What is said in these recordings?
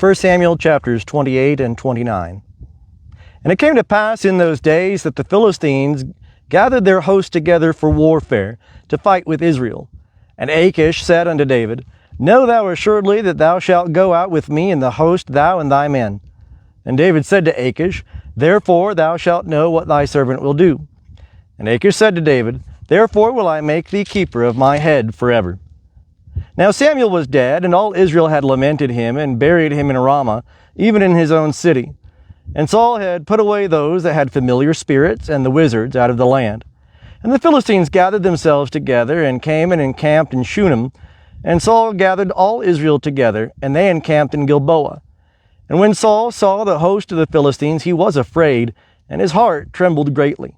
1 Samuel chapters 28 and 29. And it came to pass in those days that the Philistines gathered their hosts together for warfare, to fight with Israel. And Achish said unto David, Know thou assuredly that thou shalt go out with me in the host, thou and thy men. And David said to Achish, Therefore thou shalt know what thy servant will do. And Achish said to David, Therefore will I make thee keeper of my head forever. Now Samuel was dead, and all Israel had lamented him, and buried him in Ramah, even in his own city. And Saul had put away those that had familiar spirits and the wizards out of the land. And the Philistines gathered themselves together, and came and encamped in Shunem. And Saul gathered all Israel together, and they encamped in Gilboa. And when Saul saw the host of the Philistines, he was afraid, and his heart trembled greatly.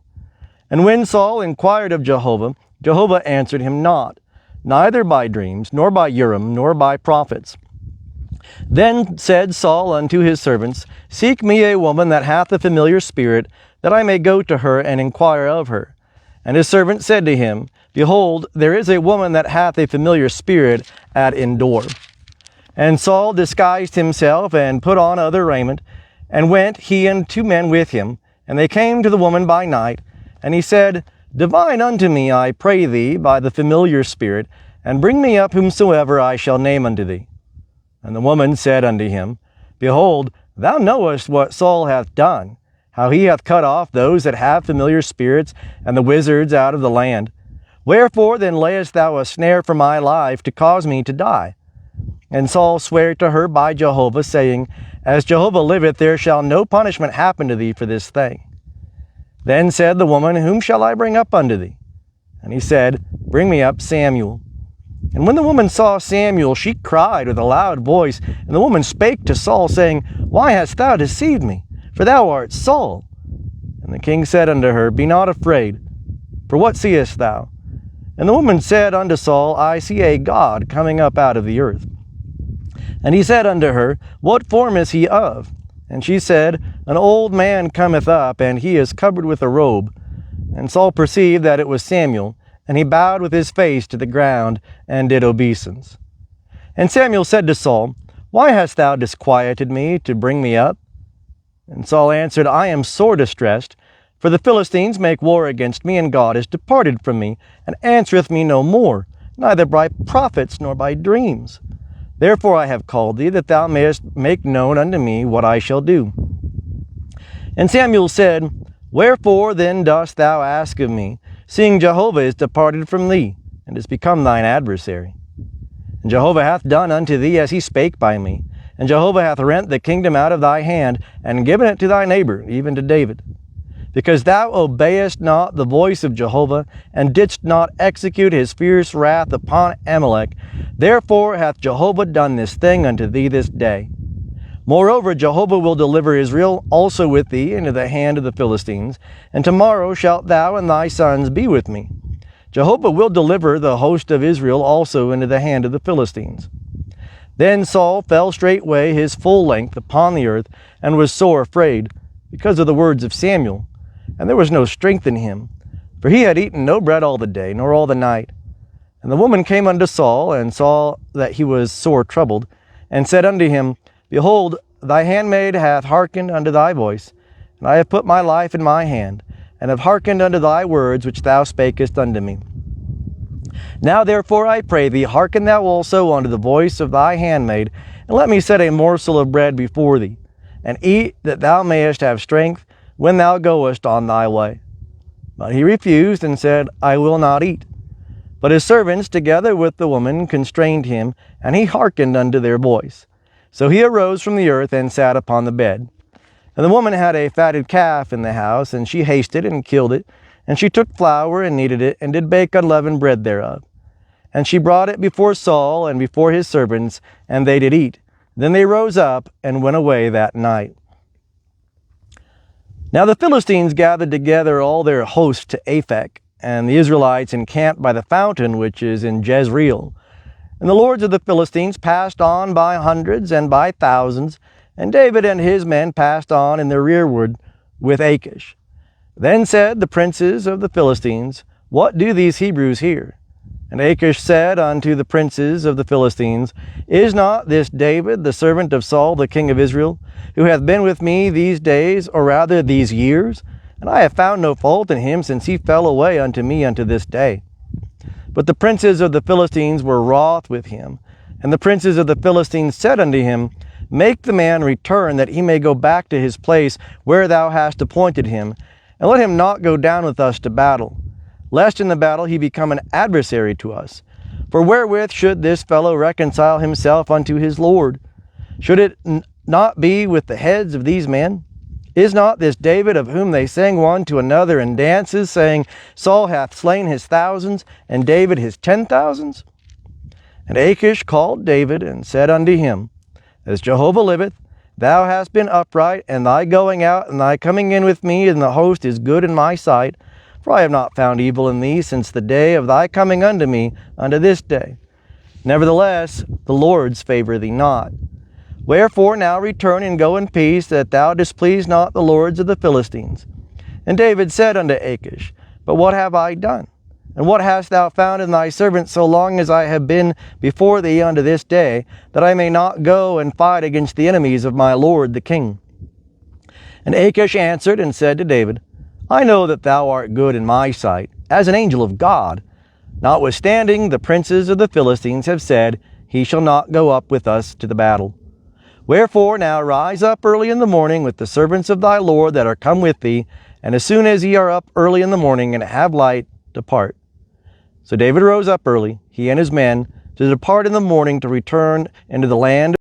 And when Saul inquired of Jehovah, Jehovah answered him not, neither by dreams, nor by Urim, nor by prophets. Then said Saul unto his servants, Seek me a woman that hath a familiar spirit, that I may go to her and inquire of her. And his servant said to him, Behold, there is a woman that hath a familiar spirit at Endor. And Saul disguised himself, and put on other raiment, and went, he and 2 men with him. And they came to the woman by night. And he said, Divine unto me, I pray thee, by the familiar spirit, and bring me up whomsoever I shall name unto thee. And the woman said unto him, Behold, thou knowest what Saul hath done, how he hath cut off those that have familiar spirits, and the wizards out of the land. Wherefore then layest thou a snare for my life, to cause me to die? And Saul sware to her by Jehovah, saying, As Jehovah liveth, there shall no punishment happen to thee for this thing. Then said the woman, Whom shall I bring up unto thee? And he said, Bring me up Samuel. And when the woman saw Samuel, she cried with a loud voice. And the woman spake to Saul, saying, Why hast thou deceived me? For thou art Saul. And the king said unto her, Be not afraid, for what seest thou? And the woman said unto Saul, I see a God coming up out of the earth. And he said unto her, What form is he of? And she said, An old man cometh up, and he is covered with a robe. And Saul perceived that it was Samuel, and he bowed with his face to the ground, and did obeisance. And Samuel said to Saul, Why hast thou disquieted me to bring me up? And Saul answered, I am sore distressed, for the Philistines make war against me, and God is departed from me, and answereth me no more, neither by prophets nor by dreams. Therefore I have called thee, that thou mayest make known unto me what I shall do. And Samuel said, Wherefore then dost thou ask of me, seeing Jehovah is departed from thee, and is become thine adversary? And Jehovah hath done unto thee as he spake by me. And Jehovah hath rent the kingdom out of thy hand, and given it to thy neighbor, even to David. Because thou obeyest not the voice of Jehovah, and didst not execute his fierce wrath upon Amalek, therefore hath Jehovah done this thing unto thee this day. Moreover, Jehovah will deliver Israel also with thee into the hand of the Philistines, and tomorrow shalt thou and thy sons be with me. Jehovah will deliver the host of Israel also into the hand of the Philistines. Then Saul fell straightway his full length upon the earth, and was sore afraid, because of the words of Samuel. And there was no strength in him, for he had eaten no bread all the day, nor all the night. And the woman came unto Saul, and saw that he was sore troubled, and said unto him, Behold, thy handmaid hath hearkened unto thy voice, and I have put my life in my hand, and have hearkened unto thy words which thou spakest unto me. Now therefore I pray thee, hearken thou also unto the voice of thy handmaid, and let me set a morsel of bread before thee, and eat, that thou mayest have strength when thou goest on thy way. But he refused, and said, I will not eat. But his servants, together with the woman, constrained him, and he hearkened unto their voice. So he arose from the earth, and sat upon the bed. And the woman had a fatted calf in the house, and she hasted and killed it. And she took flour, and kneaded it, and did bake unleavened bread thereof. And she brought it before Saul, and before his servants, and they did eat. Then they rose up, and went away that night. Now the Philistines gathered together all their hosts to Aphek, and the Israelites encamped by the fountain which is in Jezreel. And the lords of the Philistines passed on by hundreds and by thousands, and David and his men passed on in the rearward with Achish. Then said the princes of the Philistines, What do these Hebrews here? And Achish said unto the princes of the Philistines, Is not this David, the servant of Saul, the king of Israel, who hath been with me these days, or rather these years? And I have found no fault in him since he fell away unto me unto this day. But the princes of the Philistines were wroth with him. And the princes of the Philistines said unto him, Make the man return, that he may go back to his place where thou hast appointed him, and let him not go down with us to battle, lest in the battle he become an adversary to us. For wherewith should this fellow reconcile himself unto his Lord? Should it not be with the heads of these men? Is not this David, of whom they sang one to another in dances, saying, Saul hath slain his thousands, and David his 10,000s? And Achish called David, and said unto him, As Jehovah liveth, thou hast been upright, and thy going out and thy coming in with me in the host is good in my sight. For I have not found evil in thee since the day of thy coming unto me unto this day. Nevertheless, the Lord's favour thee not. Wherefore now return and go in peace, that thou displease not the lords of the Philistines. And David said unto Achish, But what have I done? And what hast thou found in thy servant so long as I have been before thee unto this day, that I may not go and fight against the enemies of my lord the king? And Achish answered and said to David, I know that thou art good in my sight, as an angel of God. Notwithstanding, the princes of the Philistines have said, He shall not go up with us to the battle. Wherefore now rise up early in the morning with the servants of thy Lord that are come with thee, and as soon as ye are up early in the morning and have light, depart. So David rose up early, he and his men, to depart in the morning to return into the land